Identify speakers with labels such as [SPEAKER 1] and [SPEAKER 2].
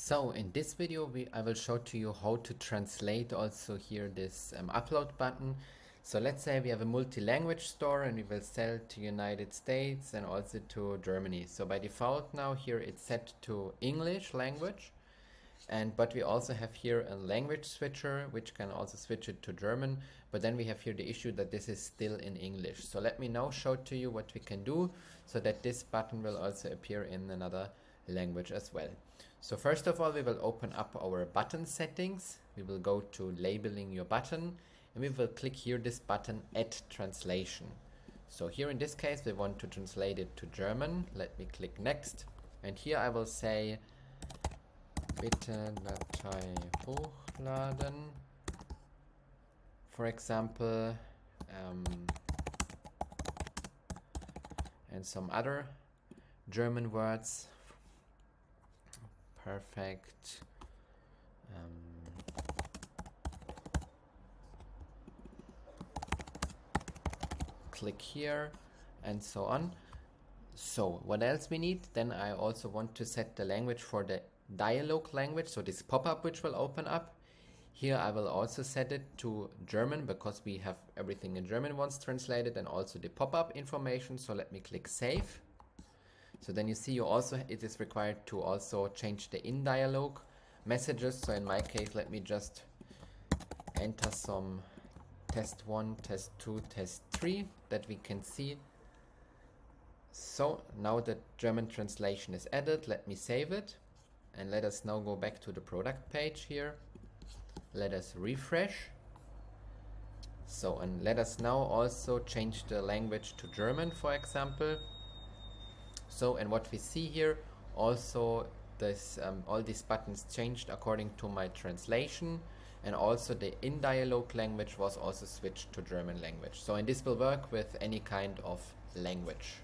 [SPEAKER 1] So in this video I will show to you how to translate also here this upload button. So let's say we have a multi-language store and we will sell to United States and also to Germany. So by default now here it's set to English language, but we also have here a language switcher which can also switch it to German, but then we have here the issue that this is still in English. So let me now show to you what we can do so that this button will also appear in another language as well. So first of all, we will open up our button settings. We will go to labeling your button and we will click here this button add translation. So here in this case we want to translate it to German. Let me click next, and here I will say bitte Datei hochladen, for example, and some other German words. Perfect. Click here and so on. So what else we need? Then I also want to set the language for the dialogue language, so this pop-up which will open up. Here I will also set it to German because we have everything in German once translated, and also the pop-up information. So let me click save. So then you see it is required to also change the in dialogue messages. So in my case, let me just enter some test 1, test 2, test 3 that we can see. So now the German translation is added. Let me save it and let us now go back to the product page here. Let us refresh. So, and let us now also change the language to German, for example. So, and what we see here, also this all these buttons changed according to my translation, and also the in dialogue language was also switched to German language. So, and this will work with any kind of language.